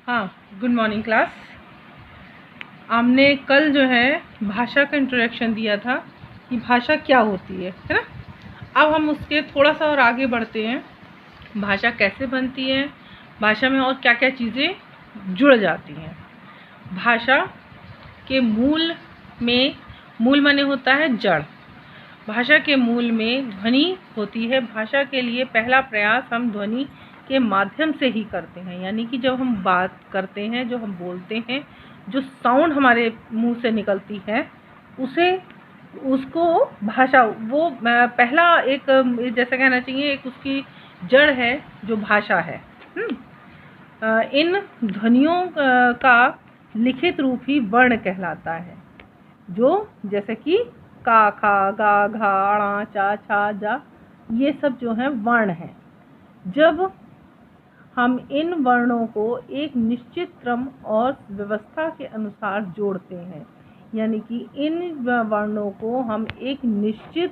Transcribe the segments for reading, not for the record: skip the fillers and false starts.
हाँ, good morning class. हमने कल जो है भाषा का इंट्रोडक्शन दिया था कि भाषा क्या होती है ना। अब हम उसके थोड़ा सा और आगे बढ़ते हैं। भाषा कैसे बनती है, भाषा में और क्या क्या चीज़ें जुड़ जाती हैं। भाषा के मूल माने होता है जड़। भाषा के मूल में ध्वनि होती है। भाषा के लिए पहला प्रयास हम ध्वनि के माध्यम से ही करते हैं, यानी कि जब हम बात करते हैं, जो हम बोलते हैं, जो साउंड हमारे मुंह से निकलती है उसको भाषा, वो पहला एक जैसा कहना चाहिए, एक उसकी जड़ है जो भाषा है। इन ध्वनियों का लिखित रूप ही वर्ण कहलाता है, जो जैसे कि का, खा, गा, घा, अणा, चा, छा, जा, ये सब जो हैं वर्ण हैं। जब हम इन वर्णों को एक निश्चित क्रम और व्यवस्था के अनुसार जोड़ते हैं, यानी कि इन वर्णों को हम एक निश्चित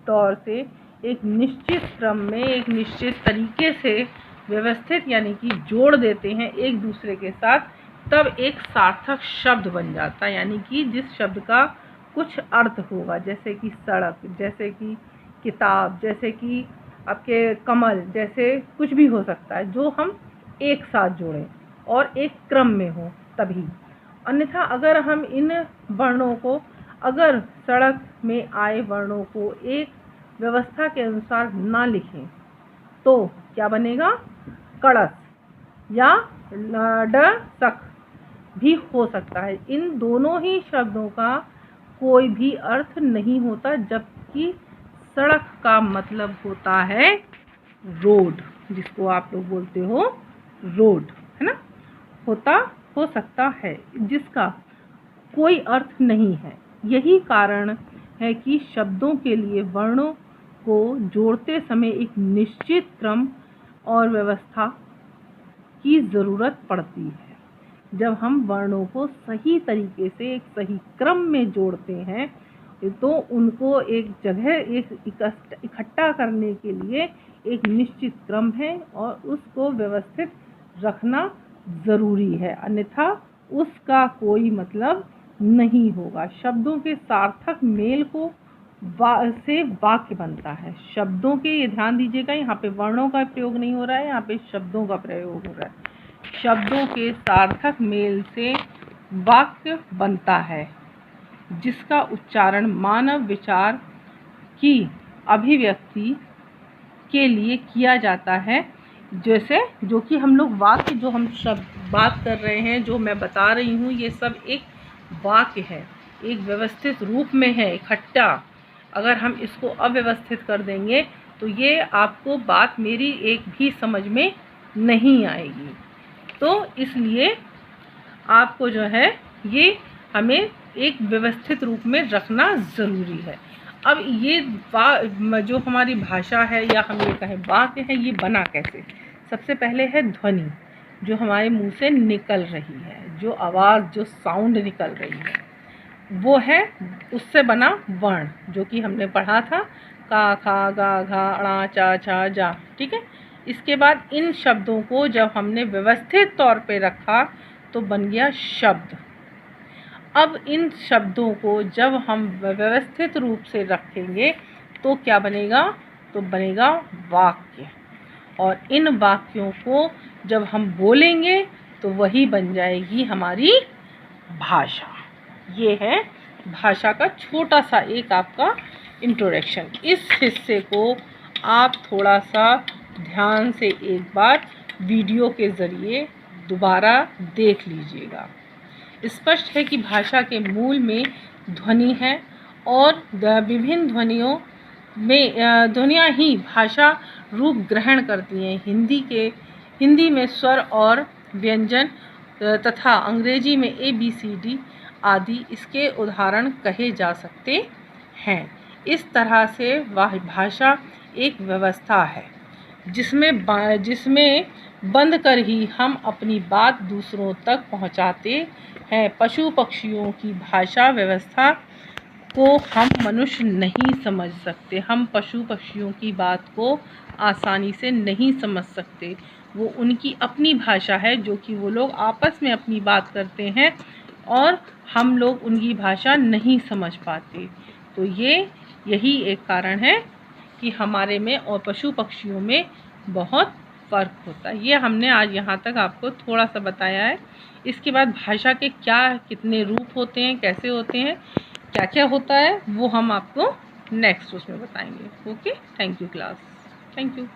तौर से, एक निश्चित क्रम में, एक निश्चित तरीके से व्यवस्थित यानी कि जोड़ देते हैं एक दूसरे के साथ, तब एक सार्थक शब्द बन जाता है। यानी कि जिस शब्द का कुछ अर्थ होगा, जैसे कि सड़क, जैसे कि किताब, जैसे कि आपके कमल, जैसे कुछ भी हो सकता है जो हम एक साथ जोड़ें और एक क्रम में हो तभी। अन्यथा अगर हम इन वर्णों को, अगर सड़क में आए वर्णों को एक व्यवस्था के अनुसार ना लिखें तो क्या बनेगा? कड़स या ड सक भी हो सकता है। इन दोनों ही शब्दों का कोई भी अर्थ नहीं होता, जबकि सड़क का मतलब होता है रोड, जिसको आप लोग बोलते हो रोड, है ना। हो सकता है जिसका कोई अर्थ नहीं है। यही कारण है कि शब्दों के लिए वर्णों को जोड़ते समय एक निश्चित क्रम और व्यवस्था की ज़रूरत पड़ती है। जब हम वर्णों को सही तरीके से एक सही क्रम में जोड़ते हैं तो उनको एक जगह इकट्ठा करने के लिए एक निश्चित क्रम है और उसको व्यवस्थित रखना ज़रूरी है, अन्यथा उसका कोई मतलब नहीं होगा। शब्दों के सार्थक मेल को से वाक्य बनता है। शब्दों के, ये ध्यान दीजिएगा, यहाँ पे वर्णों का प्रयोग नहीं हो रहा है, यहाँ पे शब्दों का प्रयोग हो रहा है। शब्दों के सार्थक मेल से वाक्य बनता है, जिसका उच्चारण मानव विचार की अभिव्यक्ति के लिए किया जाता है। जैसे जो कि हम लोग वाक्य, जो हम शब्द बात कर रहे हैं, जो मैं बता रही हूँ, ये सब एक वाक्य है, एक व्यवस्थित रूप में है, इकट्ठा। अगर हम इसको अव्यवस्थित कर देंगे तो ये आपको बात मेरी एक भी समझ में नहीं आएगी। तो इसलिए आपको जो है ये हमें एक व्यवस्थित रूप में रखना ज़रूरी है। अब ये जो हमारी भाषा है, या हम ये कहें वाक्य है, ये बना कैसे? सबसे पहले है ध्वनि, जो हमारे मुंह से निकल रही है, जो आवाज़, जो साउंड निकल रही है, वो है, उससे बना वर्ण, जो कि हमने पढ़ा था, का, खा, गा, घा, अणा, चा, छा, जा। ठीक है। इसके बाद इन शब्दों को जब हमने व्यवस्थित तौर पे रखा तो बन गया शब्द। अब इन शब्दों को जब हम व्यवस्थित रूप से रखेंगे तो क्या बनेगा? तो बनेगा वाक्य। और इन वाक्यों को जब हम बोलेंगे तो वही बन जाएगी हमारी भाषा। ये है भाषा का छोटा सा एक आपका इंट्रोडक्शन। इस हिस्से को आप थोड़ा सा ध्यान से एक बार वीडियो के ज़रिए दोबारा देख लीजिएगा। स्पष्ट है कि भाषा के मूल में ध्वनि है और विभिन्न ध्वनियाँ ही भाषा रूप ग्रहण करती हैं। हिंदी में स्वर और व्यंजन तथा अंग्रेजी में ABCD आदि इसके उदाहरण कहे जा सकते हैं। इस तरह से भाषा एक व्यवस्था है जिसमें बंद कर ही हम अपनी बात दूसरों तक पहुंचाते हैं। पशु पक्षियों की भाषा व्यवस्था को हम मनुष्य नहीं समझ सकते, हम पशु पक्षियों की बात को आसानी से नहीं समझ सकते। वो उनकी अपनी भाषा है जो कि वो लोग आपस में अपनी बात करते हैं और हम लोग उनकी भाषा नहीं समझ पाते। तो यही एक कारण है कि हमारे में और पशु पक्षियों में बहुत फ़र्क होता है। ये हमने आज यहाँ तक आपको थोड़ा सा बताया है। इसके बाद भाषा के क्या कितने रूप होते हैं, कैसे होते हैं, क्या क्या होता है, वो हम आपको नेक्स्ट उसमें बताएंगे। Okay, thank you class, thank you.